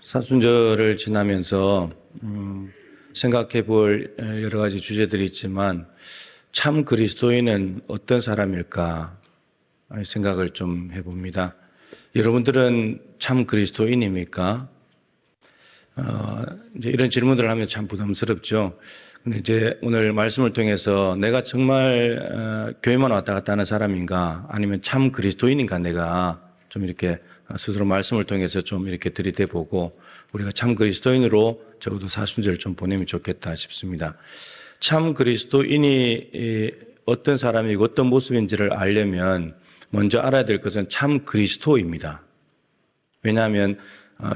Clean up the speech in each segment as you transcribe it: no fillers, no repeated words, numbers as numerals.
사순절을 지나면서 생각해 볼 여러 가지 주제들이 있지만 참 그리스도인은 어떤 사람일까 생각을 좀 해봅니다. 여러분들은 참 그리스도인입니까? 이제 이런 질문들을 하면 참 부담스럽죠. 근데 이제 오늘 말씀을 통해서 내가 정말 교회만 왔다 갔다 하는 사람인가 아니면 참 그리스도인인가 내가 좀 이렇게 스스로 말씀을 통해서 좀 이렇게 들이대 보고 우리가 참 그리스도인으로 적어도 사순절을 좀 보내면 좋겠다 싶습니다. 참 그리스도인이 어떤 사람이고 어떤 모습인지를 알려면 먼저 알아야 될 것은 참 그리스도입니다. 왜냐하면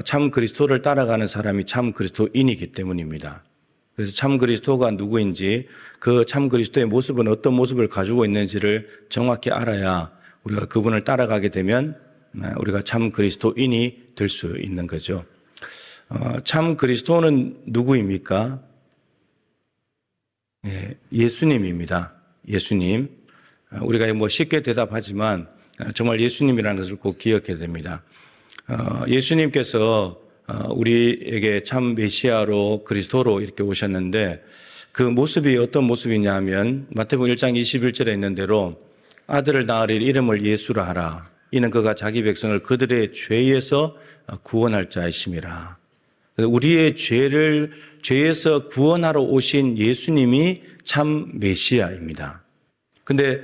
참 그리스도를 따라가는 사람이 참 그리스도인이기 때문입니다. 그래서 참 그리스도가 누구인지 그 참 그리스도의 모습은 어떤 모습을 가지고 있는지를 정확히 알아야 우리가 그분을 따라가게 되면 우리가 참 그리스도인이 될 수 있는 거죠. 참 그리스도는 누구입니까? 예수님입니다. 예수님. 우리가 뭐 쉽게 대답하지만 정말 예수님이라는 것을 꼭 기억해야 됩니다. 예수님께서 우리에게 참 메시아로 그리스도로 이렇게 오셨는데 그 모습이 어떤 모습이냐 하면 마태복음 1장 21절에 있는 대로 아들을 낳으리 이름을 예수라 하라. 이는 그가 자기 백성을 그들의 죄에서 구원할 자이심이라. 우리의 죄에서 구원하러 오신 예수님이 참 메시아입니다. 근데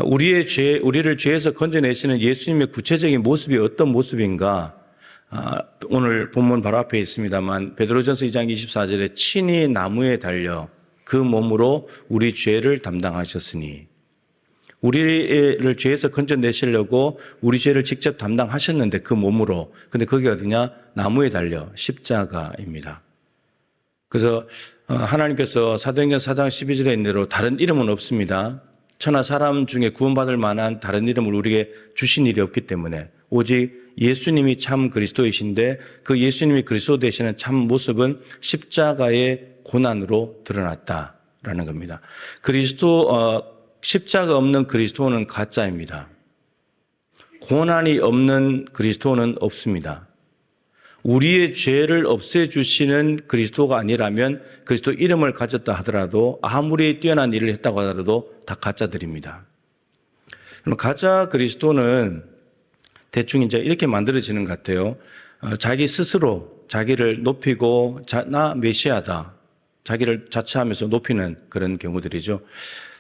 우리를 죄에서 건져내시는 예수님의 구체적인 모습이 어떤 모습인가? 오늘 본문 바로 앞에 있습니다만 베드로전서 2장 24절에 친히 나무에 달려 그 몸으로 우리 죄를 담당하셨으니 우리를 죄에서 건져내시려고 우리 죄를 직접 담당하셨는데 그 몸으로. 근데 그게 어디냐? 나무에 달려 십자가입니다. 그래서 하나님께서 사도행전 4장 12절에 있는 대로 다른 이름은 없습니다. 천하 사람 중에 구원받을 만한 다른 이름을 우리에게 주신 일이 없기 때문에 오직 예수님이 참 그리스도이신데 그 예수님이 그리스도 되시는 참 모습은 십자가의 고난으로 드러났다라는 겁니다. 십자가 없는 그리스도는 가짜입니다. 고난이 없는 그리스도는 없습니다. 우리의 죄를 없애주시는 그리스도가 아니라면 그리스도 이름을 가졌다 하더라도 아무리 뛰어난 일을 했다고 하더라도 다 가짜들입니다. 그럼 가짜 그리스도는 대충 이제 이렇게 만들어지는 것 같아요. 자기 스스로 자기를 높이고 나 메시아다. 자기를 자처하면서 높이는 그런 경우들이죠.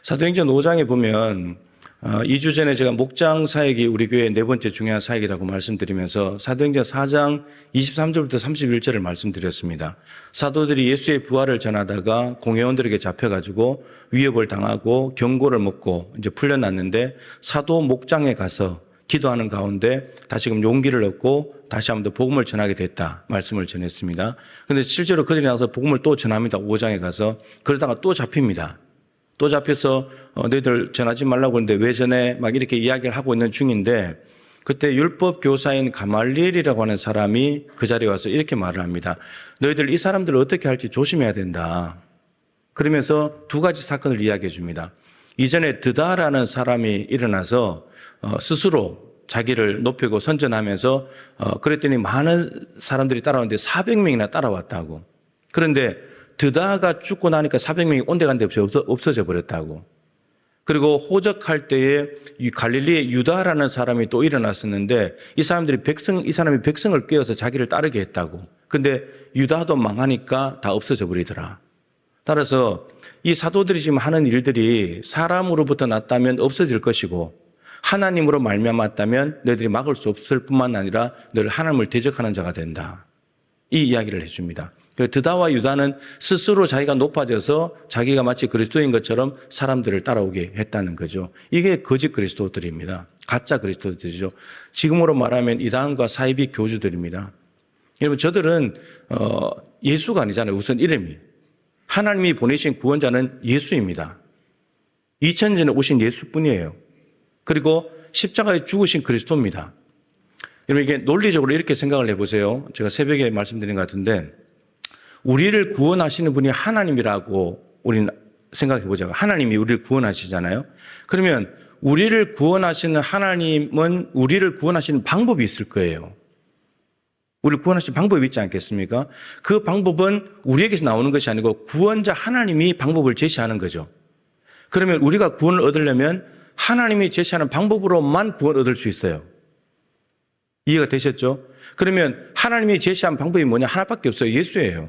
사도행전 5장에 보면 2주 전에 제가 목장 사역이 우리 교회의 네 번째 중요한 사역이라고 말씀드리면서 사도행전 4장 23절부터 31절을 말씀드렸습니다. 사도들이 예수의 부활을 전하다가 공회원들에게 잡혀가지고 위협을 당하고 경고를 먹고 이제 풀려났는데 사도 목장에 가서 기도하는 가운데 다시금 용기를 얻고 다시 한번 더 복음을 전하게 됐다 말씀을 전했습니다. 그런데 실제로 그들이 나와서 복음을 또 전합니다. 5장에 가서. 그러다가 또 잡힙니다. 또 잡혀서 너희들 전하지 말라고 하는데 왜 전해? 막 이렇게 이야기를 하고 있는 중인데 그때 율법 교사인 가말리엘이라고 하는 사람이 그 자리에 와서 이렇게 말을 합니다. 너희들 이 사람들을 어떻게 할지 조심해야 된다. 그러면서 두 가지 사건을 이야기해 줍니다. 이전에 드다라는 사람이 일어나서 스스로 자기를 높이고 선전하면서 그랬더니 많은 사람들이 따라왔는데 400명이나 따라왔다고. 그런데 드다가 죽고 나니까 400명이 온데간데 없이 없어져 버렸다고. 그리고 호적할 때에 갈릴리의 유다라는 사람이 또 일어났었는데 이 사람이 백성을 꿰어서 자기를 따르게 했다고. 근데 유다도 망하니까 다 없어져 버리더라. 따라서 이 사도들이 지금 하는 일들이 사람으로부터 났다면 없어질 것이고 하나님으로 말미암았다면 너희들이 막을 수 없을 뿐만 아니라 너를 하나님을 대적하는 자가 된다. 이 이야기를 해줍니다. 드다와 유다는 스스로 자기가 높아져서 자기가 마치 그리스도인 것처럼 사람들을 따라오게 했다는 거죠. 이게 거짓 그리스도들입니다. 가짜 그리스도들이죠. 지금으로 말하면 이단과 사이비 교주들입니다. 여러분 저들은 예수가 아니잖아요. 우선 이름이. 하나님이 보내신 구원자는 예수입니다. 2000년 전에 오신 예수뿐이에요. 그리고 십자가에 죽으신 그리스도입니다. 여러분 이게 논리적으로 이렇게 생각을 해보세요. 제가 새벽에 말씀드린 것 같은데 우리를 구원하시는 분이 하나님이라고 우리는 생각해보자고. 하나님이 우리를 구원하시잖아요. 그러면 우리를 구원하시는 하나님은 우리를 구원하시는 방법이 있을 거예요. 우리를 구원하신 방법이 있지 않겠습니까? 그 방법은 우리에게서 나오는 것이 아니고 구원자 하나님이 방법을 제시하는 거죠. 그러면 우리가 구원을 얻으려면 하나님이 제시하는 방법으로만 구원을 얻을 수 있어요. 이해가 되셨죠? 그러면 하나님이 제시한 방법이 뭐냐? 하나밖에 없어요. 예수예요.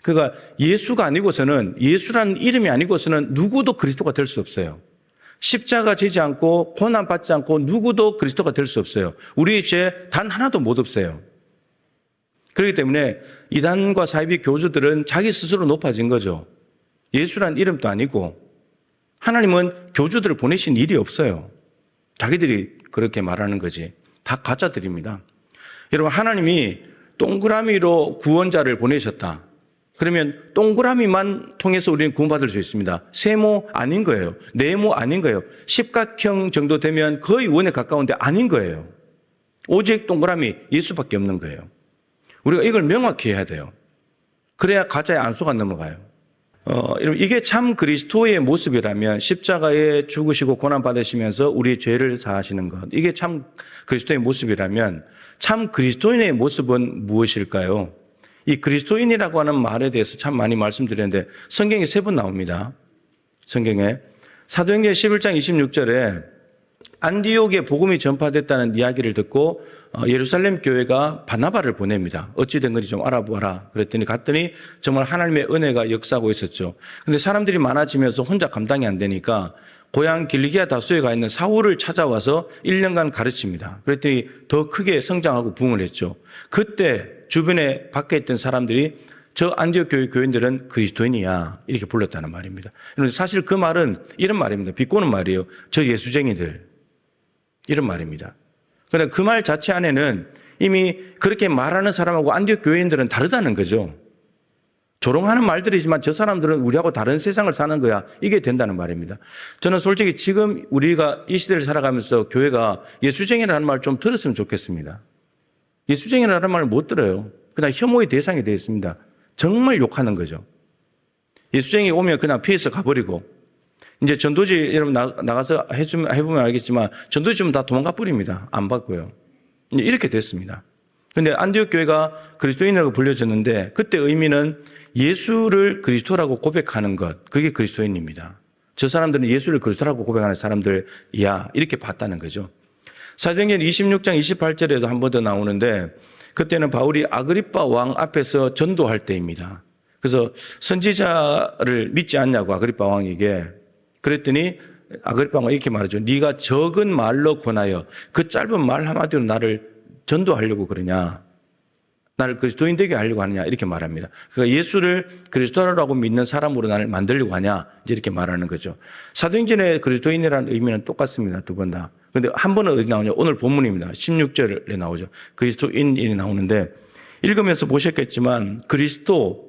그러니까 예수가 아니고서는, 예수라는 이름이 아니고서는 누구도 그리스도가 될 수 없어요. 십자가 지지 않고 고난받지 않고 누구도 그리스도가 될 수 없어요. 우리의 죄 단 하나도 못 없어요. 그렇기 때문에 이단과 사이비 교주들은 자기 스스로 높아진 거죠. 예수란 이름도 아니고 하나님은 교주들을 보내신 일이 없어요. 자기들이 그렇게 말하는 거지. 다 가짜들입니다. 여러분, 하나님이 동그라미로 구원자를 보내셨다. 그러면 동그라미만 통해서 우리는 구원받을 수 있습니다. 세모 아닌 거예요. 네모 아닌 거예요. 십각형 정도 되면 거의 원에 가까운데 아닌 거예요. 오직 동그라미 예수밖에 없는 거예요. 우리가 이걸 명확히 해야 돼요. 그래야 가짜의 안수가 넘어가요. 이게 참 그리스도의 모습이라면 십자가에 죽으시고 고난받으시면서 우리의 죄를 사하시는 것, 이게 참 그리스도의 모습이라면 참 그리스도인의 모습은 무엇일까요? 이 그리스도인이라고 하는 말에 대해서 참 많이 말씀드렸는데 성경에 3번 나옵니다. 성경에 사도행전 11장 26절에 안디옥에 복음이 전파됐다는 이야기를 듣고 예루살렘 교회가 바나바를 보냅니다. 어찌 된 건지 좀 알아보라. 그랬더니 갔더니 정말 하나님의 은혜가 역사하고 있었죠. 근데 사람들이 많아지면서 혼자 감당이 안 되니까 고향 길리기아 다소에 가 있는 사울을 찾아와서 1년간 가르칩니다. 그랬더니 더 크게 성장하고 부흥을 했죠. 그때 주변에 밖에 있던 사람들이 저 안디옥 교회 교인들은 그리스도인이야 이렇게 불렀다는 말입니다. 사실 그 말은 이런 말입니다. 비꼬는 말이에요. 저 예수쟁이들 이런 말입니다. 그런데 그 말 자체 안에는 이미 그렇게 말하는 사람하고 안디옥 교회인들은 다르다는 거죠. 조롱하는 말들이지만 저 사람들은 우리하고 다른 세상을 사는 거야. 이게 된다는 말입니다. 저는 솔직히 지금 우리가 이 시대를 살아가면서 교회가 예수쟁이라는 말 좀 들었으면 좋겠습니다. 예수쟁이라는 말을 못 들어요. 그냥 혐오의 대상이 되어 있습니다. 정말 욕하는 거죠. 예수쟁이 오면 그냥 피해서 가버리고 이제 전도지 여러분 나가서 해보면 알겠지만 전도지 좀 다 도망가 버립니다. 안 받고요. 이제 이렇게 됐습니다. 그런데 안디옥 교회가 그리스도인이라고 불려졌는데 그때 의미는 예수를 그리스도라고 고백하는 것, 그게 그리스도인입니다. 저 사람들은 예수를 그리스도라고 고백하는 사람들이야 이렇게 봤다는 거죠. 사도행전 26장 28절에도 한 번 더 나오는데 그때는 바울이 아그리빠 왕 앞에서 전도할 때입니다. 그래서 선지자를 믿지 않냐고 아그리빠 왕에게 그랬더니 아그리빠 왕이 이렇게 말하죠. 네가 적은 말로 권하여 그 짧은 말 한마디로 나를 전도하려고 그러냐. 나를 그리스도인 되게 하려고 하느냐 이렇게 말합니다. 그러니까 예수를 그리스도라고 믿는 사람으로 나를 만들려고 하냐 이렇게 말하는 거죠. 사도행전의 그리스도인이라는 의미는 똑같습니다. 두 번 다. 그런데 한 번은 어디 나오냐. 오늘 본문입니다. 16절에 나오죠. 그리스도인이 나오는데 읽으면서 보셨겠지만 그리스도의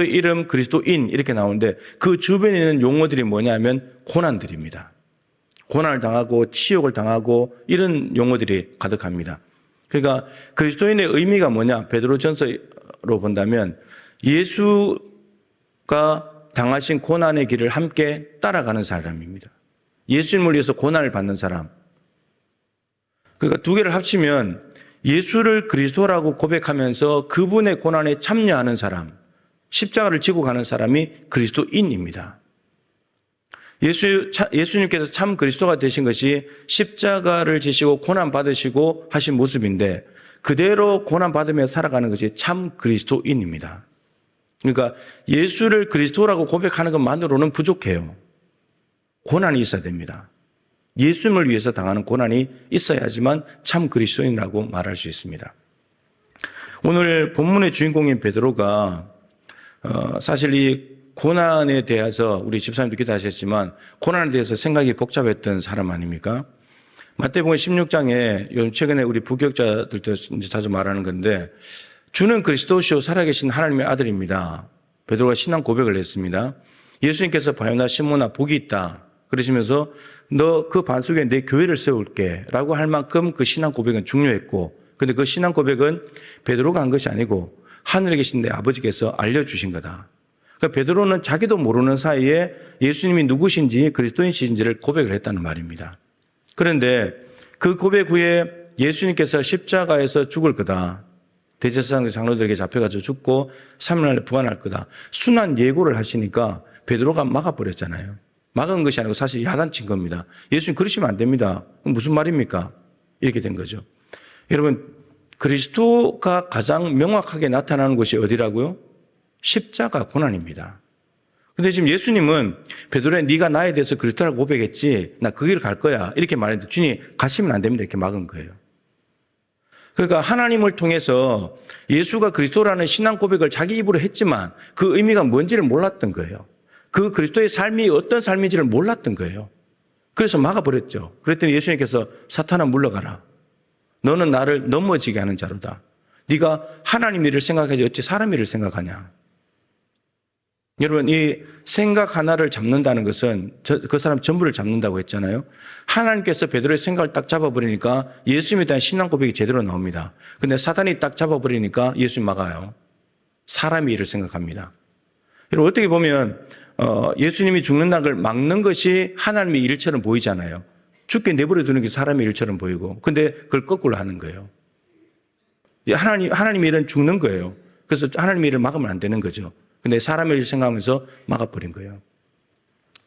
이름, 그리스도인 이렇게 나오는데 그 주변에 있는 용어들이 뭐냐면 고난들입니다. 고난을 당하고 치욕을 당하고 이런 용어들이 가득합니다. 그러니까 그리스도인의 의미가 뭐냐? 베드로전서로 본다면 예수가 당하신 고난의 길을 함께 따라가는 사람입니다. 예수님을 위해서 고난을 받는 사람. 그러니까 두 개를 합치면 예수를 그리스도라고 고백하면서 그분의 고난에 참여하는 사람, 십자가를 지고 가는 사람이 그리스도인입니다. 예수님께서 참 그리스도가 되신 것이 십자가를 지시고 고난받으시고 하신 모습인데 그대로 고난받으며 살아가는 것이 참 그리스도인입니다. 그러니까 예수를 그리스도라고 고백하는 것만으로는 부족해요. 고난이 있어야 됩니다. 예수님을 위해서 당하는 고난이 있어야지만 참 그리스도인이라고 말할 수 있습니다. 오늘 본문의 주인공인 베드로가 사실 이 고난에 대해서 우리 집사님도 기도하셨지만 고난에 대해서 생각이 복잡했던 사람 아닙니까? 마태복음 16장에 요즘 최근에 우리 부교육자들도 이제 자주 말하는 건데 주는 그리스도시요 살아계신 하나님의 아들입니다. 베드로가 신앙 고백을 했습니다. 예수님께서 바요나 시몬아 복이 있다 그러시면서 너 그 반석에 내 교회를 세울게 라고 할 만큼 그 신앙 고백은 중요했고 근데 그 신앙 고백은 베드로가 한 것이 아니고 하늘에 계신 내 아버지께서 알려주신 거다. 그러니까 베드로는 자기도 모르는 사이에 예수님이 누구신지 그리스도인이신지를 고백을 했다는 말입니다. 그런데 그 고백 후에 예수님께서 십자가에서 죽을 거다. 대제사장 장로들에게 잡혀가지고 죽고 3일 만에 부활할 거다. 순한 예고를 하시니까 베드로가 막아버렸잖아요. 막은 것이 아니고 사실 야단친 겁니다. 예수님 그러시면 안 됩니다. 무슨 말입니까? 이렇게 된 거죠. 여러분, 그리스도가 가장 명확하게 나타나는 곳이 어디라고요? 십자가 고난입니다. 근데 지금 예수님은 베드로야 네가 나에 대해서 그리스도라고 고백했지 나 그 길을 갈 거야 이렇게 말했는데 주님 가시면 안 됩니다 이렇게 막은 거예요. 그러니까 하나님을 통해서 예수가 그리스도라는 신앙 고백을 자기 입으로 했지만 그 의미가 뭔지를 몰랐던 거예요. 그 그리스도의 삶이 어떤 삶인지를 몰랐던 거예요. 그래서 막아버렸죠. 그랬더니 예수님께서 사탄아 물러가라. 너는 나를 넘어지게 하는 자로다. 네가 하나님 일을 생각하지 어찌 사람 일을 생각하냐. 여러분, 이 생각 하나를 잡는다는 것은 그 사람 전부를 잡는다고 했잖아요. 하나님께서 베드로의 생각을 딱 잡아버리니까 예수님에 대한 신앙 고백이 제대로 나옵니다. 근데 사탄이 딱 잡아버리니까 예수님 막아요. 사람의 일을 생각합니다. 여러분, 어떻게 보면 예수님이 죽는다는 걸 막는 것이 하나님의 일처럼 보이잖아요. 죽게 내버려 두는 게 사람의 일처럼 보이고, 근데 그걸 거꾸로 하는 거예요. 하나님의 일은 죽는 거예요. 그래서 하나님의 일을 막으면 안 되는 거죠. 근데 사람의 일을 생각하면서 막아버린 거예요.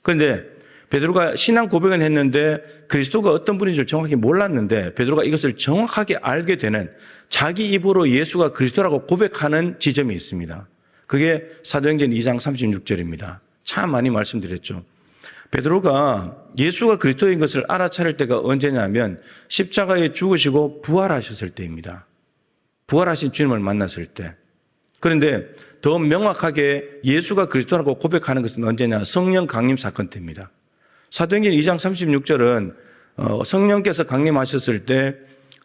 그런데 베드로가 신앙 고백은 했는데 그리스도가 어떤 분인지를 정확히 몰랐는데 베드로가 이것을 정확하게 알게 되는 자기 입으로 예수가 그리스도라고 고백하는 지점이 있습니다. 그게 사도행전 2장 36절입니다. 참 많이 말씀드렸죠. 베드로가 예수가 그리스도인 것을 알아차릴 때가 언제냐면 십자가에 죽으시고 부활하셨을 때입니다. 부활하신 주님을 만났을 때. 그런데 더 명확하게 예수가 그리스도라고 고백하는 것은 언제냐? 성령 강림 사건 때입니다. 사도행전 2장 36절은 성령께서 강림하셨을 때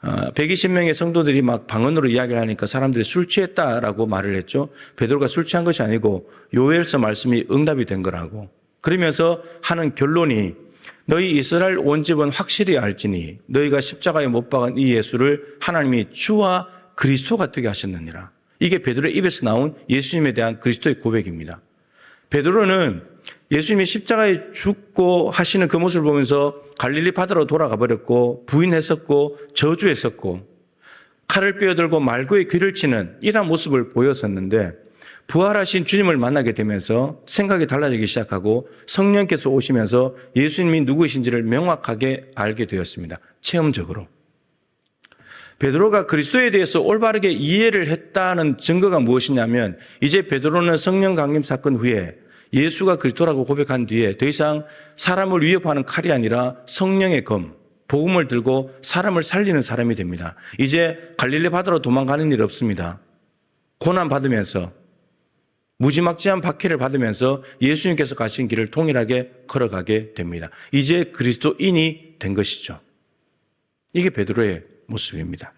120명의 성도들이 막 방언으로 이야기를 하니까 사람들이 술 취했다라고 말을 했죠. 베드로가 술 취한 것이 아니고 요엘서 말씀이 응답이 된 거라고. 그러면서 하는 결론이 너희 이스라엘 온 집은 확실히 알지니 너희가 십자가에 못 박은 이 예수를 하나님이 주와 그리스도가 되게 하셨느니라. 이게 베드로의 입에서 나온 예수님에 대한 그리스도의 고백입니다. 베드로는 예수님이 십자가에 죽고 하시는 그 모습을 보면서 갈릴리 바다로 돌아가 버렸고 부인했었고 저주했었고 칼을 빼어들고 말고의 귀를 치는 이런 모습을 보였었는데 부활하신 주님을 만나게 되면서 생각이 달라지기 시작하고 성령께서 오시면서 예수님이 누구이신지를 명확하게 알게 되었습니다. 체험적으로. 베드로가 그리스도에 대해서 올바르게 이해를 했다는 증거가 무엇이냐면 이제 베드로는 성령 강림 사건 후에 예수가 그리스도라고 고백한 뒤에 더 이상 사람을 위협하는 칼이 아니라 성령의 검, 복음을 들고 사람을 살리는 사람이 됩니다. 이제 갈릴리 바다로 도망가는 일 없습니다. 고난 받으면서 무지막지한 박해를 받으면서 예수님께서 가신 길을 동일하게 걸어가게 됩니다. 이제 그리스도인이 된 것이죠. 이게 베드로의 모습입니다.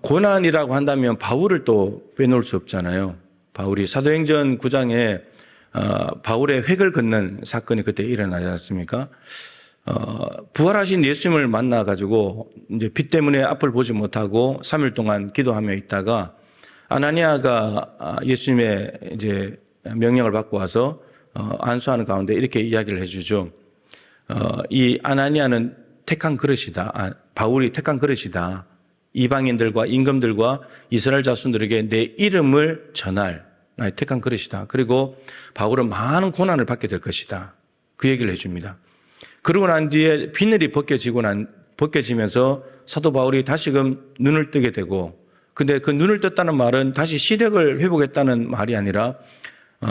고난이라고 한다면 바울을 또 빼놓을 수 없잖아요. 바울이 사도행전 9장에 바울의 획을 긋는 사건이 그때 일어나지 않습니까? 부활하신 예수님을 만나가지고 이제 피 때문에 앞을 보지 못하고 3일 동안 기도하며 있다가 아나니아가 예수님의 이제 명령을 받고 와서 안수하는 가운데 이렇게 이야기를 해주죠. 이 아나니아는 택한 그릇이다. 바울이 택한 그릇이다. 이방인들과 임금들과 이스라엘 자손들에게 내 이름을 전할 나의 택한 그릇이다. 그리고 바울은 많은 고난을 받게 될 것이다. 그 얘기를 해줍니다. 그러고 난 뒤에 비늘이 벗겨지면서 사도 바울이 다시금 눈을 뜨게 되고 근데 그 눈을 떴다는 말은 다시 시력을 회복했다는 말이 아니라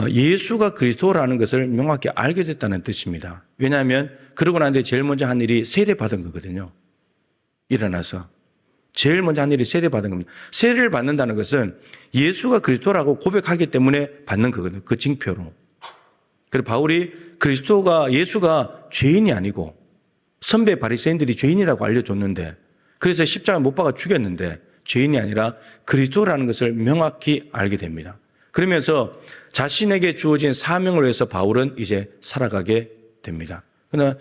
예수가 그리스도라는 것을 명확히 알게 됐다는 뜻입니다. 왜냐하면 그러고 난 뒤에 제일 먼저 한 일이 세례받은 거거든요. 일어나서. 제일 먼저 한 일이 세례받은 겁니다. 세례를 받는다는 것은 예수가 그리스도라고 고백하기 때문에 받는 거거든요. 그 징표로. 그래서 바울이 예수가 죄인이 아니고 선배 바리새인들이 죄인이라고 알려줬는데 그래서 십자가에 못 박아 죽였는데 죄인이 아니라 그리스도라는 것을 명확히 알게 됩니다. 그러면서 자신에게 주어진 사명을 위해서 바울은 이제 살아가게 됩니다. 그러나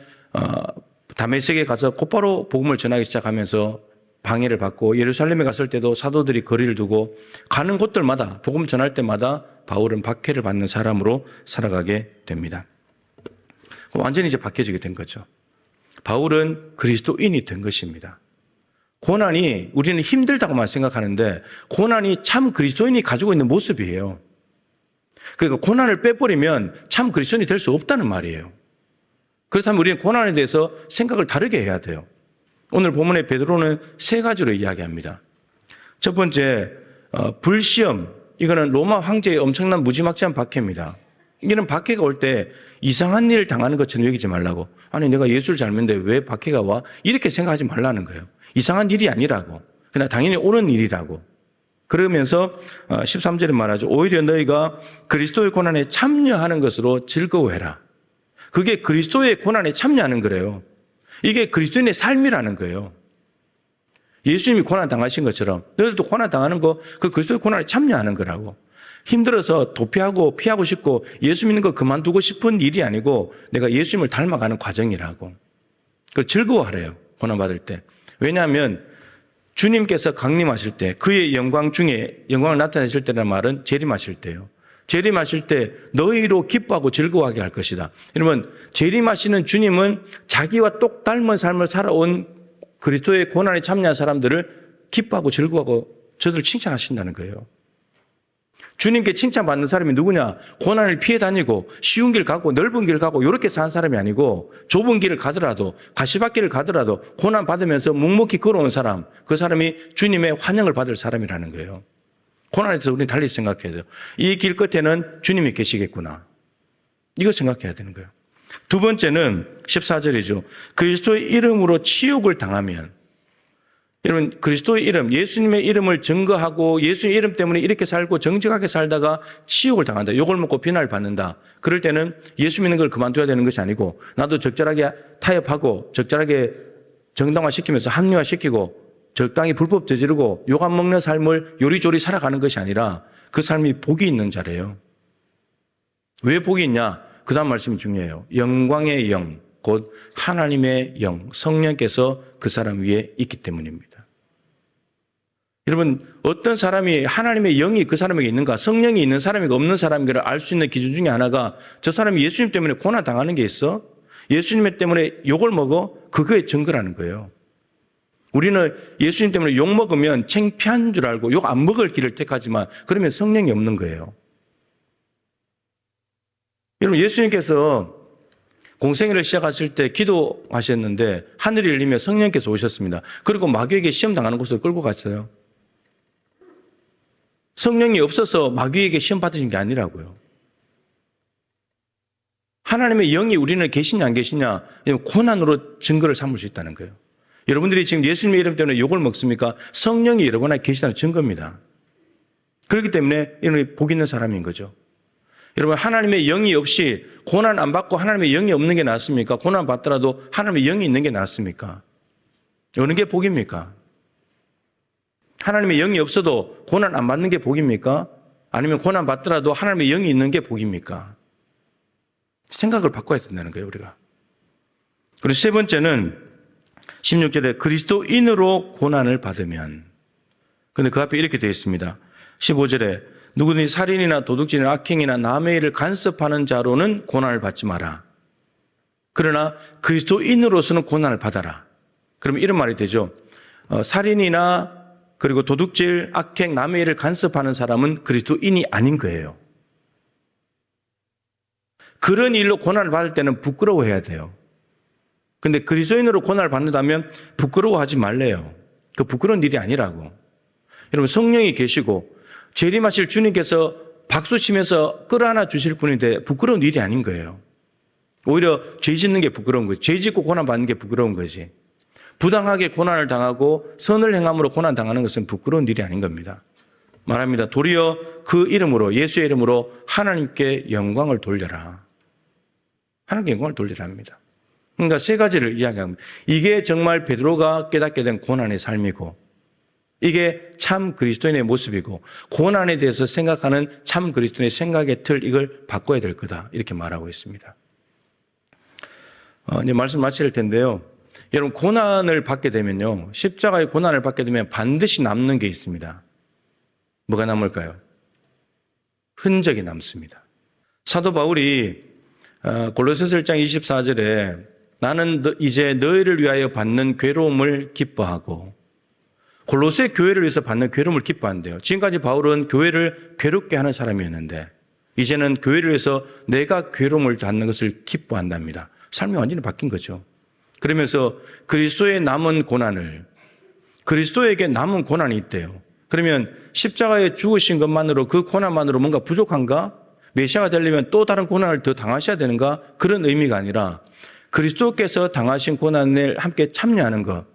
다메섹에 가서 곧바로 복음을 전하기 시작하면서 방해를 받고 예루살렘에 갔을 때도 사도들이 거리를 두고 가는 곳들마다 복음 전할 때마다 바울은 박해를 받는 사람으로 살아가게 됩니다. 완전히 이제 바뀌어지게 된 거죠. 바울은 그리스도인이 된 것입니다. 고난이 우리는 힘들다고만 생각하는데 고난이 참 그리스도인이 가지고 있는 모습이에요. 그러니까 고난을 빼버리면 참 그리스도인이 될 수 없다는 말이에요. 그렇다면 우리는 고난에 대해서 생각을 다르게 해야 돼요. 오늘 본문의 베드로는 세 가지로 이야기합니다. 첫 번째, 불시험. 이거는 로마 황제의 엄청난 무지막지한 박해입니다. 이는 박해가 올 때 이상한 일을 당하는 것처럼 여기지 말라고. 아니 내가 예수를 잘 믿는데 왜 박해가 와? 이렇게 생각하지 말라는 거예요. 이상한 일이 아니라고. 그냥 당연히 오는 일이라고. 그러면서 13절에 말하죠. 오히려 너희가 그리스도의 고난에 참여하는 것으로 즐거워해라. 그게 그리스도의 고난에 참여하는 거래요. 이게 그리스도인의 삶이라는 거예요. 예수님이 고난 당하신 것처럼 너희들도 고난 당하는 거 그 그리스도의 고난에 참여하는 거라고. 힘들어서 도피하고 피하고 싶고 예수 믿는 거 그만두고 싶은 일이 아니고 내가 예수님을 닮아가는 과정이라고. 그걸 즐거워하래요. 고난 받을 때. 왜냐하면 주님께서 강림하실 때 그의 영광 중에 영광을 나타내실 때라는 말은 재림하실 때예요. 재림하실 때 너희로 기뻐하고 즐거워하게 할 것이다. 여러분 재림하시는 주님은 자기와 똑 닮은 삶을 살아온 그리스도의 고난에 참여한 사람들을 기뻐하고 즐거워하고 저들을 칭찬하신다는 거예요. 주님께 칭찬받는 사람이 누구냐? 고난을 피해 다니고 쉬운 길 가고 넓은 길 가고 이렇게 사는 사람이 아니고 좁은 길을 가더라도 가시밭길을 가더라도 고난 받으면서 묵묵히 걸어온 사람, 그 사람이 주님의 환영을 받을 사람이라는 거예요. 고난에 대해서 우리는 달리 생각해야 돼요. 이 길 끝에는 주님이 계시겠구나. 이거 생각해야 되는 거예요. 두 번째는 14절이죠. 그리스도의 이름으로 치욕을 당하면, 여러분 그리스도의 이름, 예수님의 이름을 증거하고 예수의 이름 때문에 이렇게 살고 정직하게 살다가 치욕을 당한다. 욕을 먹고 비난을 받는다. 그럴 때는 예수 믿는 걸 그만둬야 되는 것이 아니고 나도 적절하게 타협하고 적절하게 정당화시키면서 합리화시키고 적당히 불법 저지르고 욕 안 먹는 삶을 요리조리 살아가는 것이 아니라 그 삶이 복이 있는 자래요. 왜 복이 있냐? 그 다음 말씀이 중요해요. 영광의 영, 곧 하나님의 영, 성령께서 그 사람 위에 있기 때문입니다. 여러분 어떤 사람이 하나님의 영이 그 사람에게 있는가, 성령이 있는 사람이 없는 사람인가를 알 수 있는 기준 중에 하나가 저 사람이 예수님 때문에 고난 당하는 게 있어? 예수님 때문에 욕을 먹어? 그거의 증거라는 거예요. 우리는 예수님 때문에 욕 먹으면 창피한 줄 알고 욕 안 먹을 길을 택하지만 그러면 성령이 없는 거예요. 여러분 예수님께서 공생애를 시작하실 때 기도하셨는데 하늘이 열리며 성령께서 오셨습니다. 그리고 마귀에게 시험 당하는 곳으로 끌고 갔어요. 성령이 없어서 마귀에게 시험 받으신 게 아니라고요. 하나님의 영이 우리는 계시냐 안 계시냐 고난으로 증거를 삼을 수 있다는 거예요. 여러분들이 지금 예수님의 이름 때문에 욕을 먹습니까? 성령이 여러분 안에 계시다는 증거입니다. 그렇기 때문에 이런 복 있는 사람인 거죠. 여러분 하나님의 영이 없이 고난 안 받고 하나님의 영이 없는 게 낫습니까? 고난 받더라도 하나님의 영이 있는 게 낫습니까? 어느 게 복입니까? 하나님의 영이 없어도 고난 안 받는 게 복입니까? 아니면 고난 받더라도 하나님의 영이 있는 게 복입니까? 생각을 바꿔야 된다는 거예요, 우리가. 그리고 세 번째는 16절에 그리스도인으로 고난을 받으면. 그런데 그 앞에 이렇게 되어 있습니다. 15절에 누구든지 살인이나 도둑질이나 악행이나 남의 일을 간섭하는 자로는 고난을 받지 마라. 그러나 그리스도인으로서는 고난을 받아라. 그러면 이런 말이 되죠. 살인이나 그리고 도둑질, 악행, 남의 일을 간섭하는 사람은 그리스도인이 아닌 거예요. 그런 일로 고난을 받을 때는 부끄러워해야 돼요. 근데 그리스도인으로 고난을 받는다면 부끄러워하지 말래요. 그 부끄러운 일이 아니라고. 여러분 성령이 계시고 재림하실 주님께서 박수 치면서 끌어안아 주실 분인데 부끄러운 일이 아닌 거예요. 오히려 죄 짓는 게 부끄러운 거지. 죄 짓고 고난 받는 게 부끄러운 거지. 부당하게 고난을 당하고 선을 행함으로 고난 당하는 것은 부끄러운 일이 아닌 겁니다. 말합니다. 도리어 그 이름으로 예수의 이름으로 하나님께 영광을 돌려라. 하나님께 영광을 돌리라 합니다. 그러니까 세 가지를 이야기합니다. 이게 정말 베드로가 깨닫게 된 고난의 삶이고 이게 참 그리스도인의 모습이고 고난에 대해서 생각하는 참 그리스도인의 생각의 틀 이걸 바꿔야 될 거다 이렇게 말하고 있습니다. 이제 말씀 마칠 텐데요. 여러분 고난을 받게 되면요. 십자가의 고난을 받게 되면 반드시 남는 게 있습니다. 뭐가 남을까요? 흔적이 남습니다. 사도 바울이 골로새서 1장 24절에 나는 이제 너희를 위하여 받는 괴로움을 기뻐하고. 골로새 교회를 위해서 받는 괴로움을 기뻐한대요. 지금까지 바울은 교회를 괴롭게 하는 사람이었는데 이제는 교회를 위해서 내가 괴로움을 받는 것을 기뻐한답니다. 삶이 완전히 바뀐 거죠. 그러면서 그리스도의 남은 고난을, 그리스도에게 남은 고난이 있대요. 그러면 십자가에 죽으신 것만으로, 그 고난만으로 뭔가 부족한가? 메시아가 되려면 또 다른 고난을 더 당하셔야 되는가? 그런 의미가 아니라 그리스도께서 당하신 고난을 함께 참여하는 것,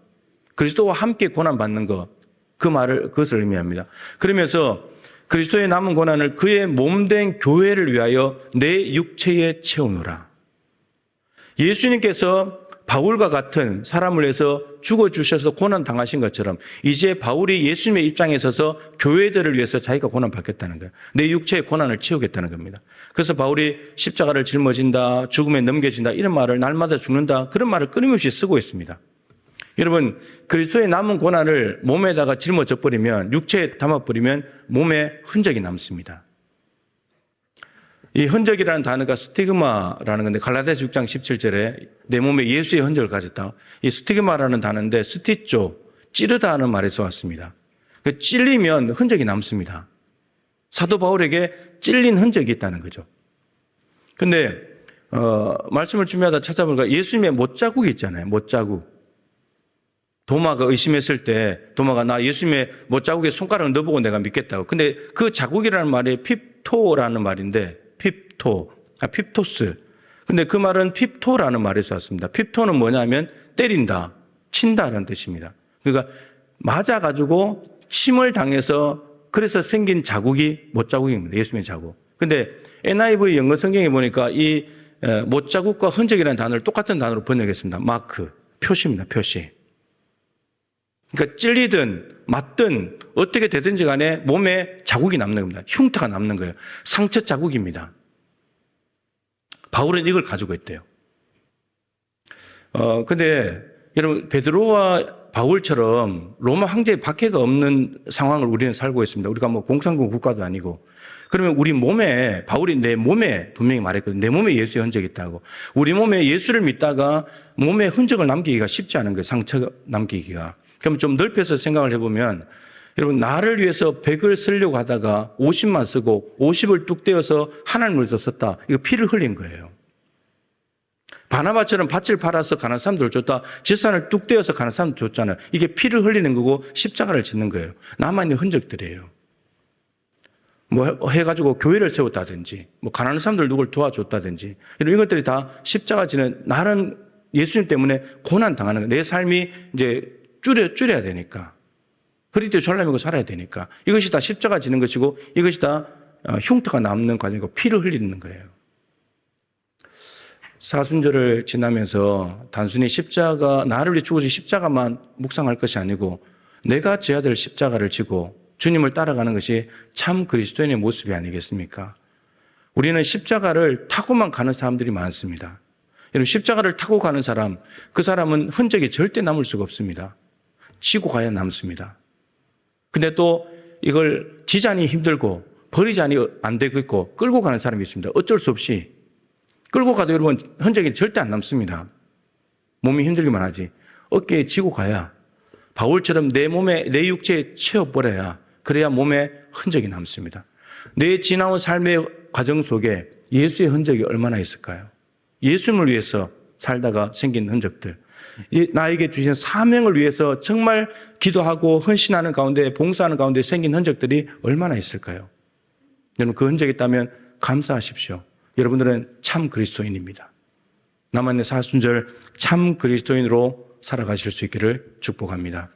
그리스도와 함께 고난받는 것, 그것을 의미합니다. 그러면서 그리스도의 남은 고난을 그의 몸된 교회를 위하여 내 육체에 채우노라. 예수님께서 바울과 같은 사람을 위해서 죽어주셔서 고난 당하신 것처럼 이제 바울이 예수님의 입장에 서서 교회들을 위해서 자기가 고난받겠다는 거예요. 내 육체의 고난을 채우겠다는 겁니다. 그래서 바울이 십자가를 짊어진다, 죽음에 넘겨진다, 이런 말을, 날마다 죽는다, 그런 말을 끊임없이 쓰고 있습니다. 여러분, 그리스도의 남은 고난을 몸에다가 짊어져 버리면, 육체에 담아버리면 몸에 흔적이 남습니다. 이 흔적이라는 단어가 스티그마라는 건데, 갈라디아서 6장 17절에 내 몸에 예수의 흔적을 가졌다. 이 스티그마라는 단어인데 스티쪼, 찌르다 하는 말에서 왔습니다. 찔리면 흔적이 남습니다. 사도 바울에게 찔린 흔적이 있다는 거죠. 근데 말씀을 준비하다 찾아보니까 예수님의 못자국이 있잖아요. 못자국. 도마가 의심했을 때 도마가 나 예수님의 못자국에 손가락을 넣어보고 내가 믿겠다고. 근데 그 자국이라는 말이 핍토라는 말인데, 핍토스. 근데 그 말은 핍토라는 말에서 왔습니다. 핍토는 뭐냐면 때린다, 친다라는 뜻입니다. 그러니까 맞아가지고 침을 당해서 그래서 생긴 자국이 못자국입니다. 예수님의 자국. 근데 NIV 영어 성경에 보니까 이 못자국과 흔적이라는 단어를 똑같은 단어로 번역했습니다. 마크, 표시입니다. 표시. 그러니까 찔리든 맞든 어떻게 되든지 간에 몸에 자국이 남는 겁니다. 흉터가 남는 거예요. 상처 자국입니다. 바울은 이걸 가지고 있대요. 근데 여러분, 베드로와 바울처럼 로마 황제의 박해가 없는 상황을 우리는 살고 있습니다. 우리가 뭐 공산국 국가도 아니고. 그러면 우리 몸에, 바울이 내 몸에 분명히 말했거든요. 내 몸에 예수의 흔적이 있다고. 우리 몸에 예수를 믿다가 몸에 흔적을 남기기가 쉽지 않은 거예요. 상처 남기기가. 그럼 좀 넓혀서 생각을 해보면, 여러분, 나를 위해서 100을 쓰려고 하다가 50만 쓰고 50을 뚝 떼어서 하나님을 위해서 썼다. 이거 피를 흘린 거예요. 바나바처럼 밭을 팔아서 가난한 사람들을 줬다. 재산을 뚝 떼어서 가난한 사람들 줬잖아요. 이게 피를 흘리는 거고 십자가를 짓는 거예요. 남아있는 흔적들이에요. 뭐 해가지고 교회를 세웠다든지, 뭐 가난한 사람들 누굴 도와줬다든지, 이런 것들이 다 십자가 지는, 나는 예수님 때문에 고난 당하는 거예요. 내 삶이 이제 줄여야 되니까. 허리띠 졸라매고 살아야 되니까. 이것이 다 십자가 지는 것이고 이것이 다 흉터가 남는 과정이고 피를 흘리는 거예요. 사순절을 지나면서 단순히 십자가, 나를 위해 죽어서 십자가만 묵상할 것이 아니고 내가 져야 될 십자가를 지고 주님을 따라가는 것이 참 그리스도인의 모습이 아니겠습니까? 우리는 십자가를 타고만 가는 사람들이 많습니다. 여러분, 십자가를 타고 가는 사람, 그 사람은 흔적이 절대 남을 수가 없습니다. 지고 가야 남습니다. 근데 또 이걸 지자니 힘들고 버리자니 안 되고 있고 끌고 가는 사람이 있습니다. 어쩔 수 없이. 끌고 가도 여러분 흔적이 절대 안 남습니다. 몸이 힘들기만 하지. 어깨에 지고 가야, 바울처럼 내 몸에, 내 육체에 채워버려야, 그래야 몸에 흔적이 남습니다. 내 지나온 삶의 과정 속에 예수의 흔적이 얼마나 있을까요? 예수님을 위해서 살다가 생긴 흔적들, 나에게 주신 사명을 위해서 정말 기도하고 헌신하는 가운데, 봉사하는 가운데 생긴 흔적들이 얼마나 있을까요? 여러분, 그 흔적이 있다면 감사하십시오. 여러분들은 참 그리스도인입니다. 남았는 사순절 참 그리스도인으로 살아가실 수 있기를 축복합니다.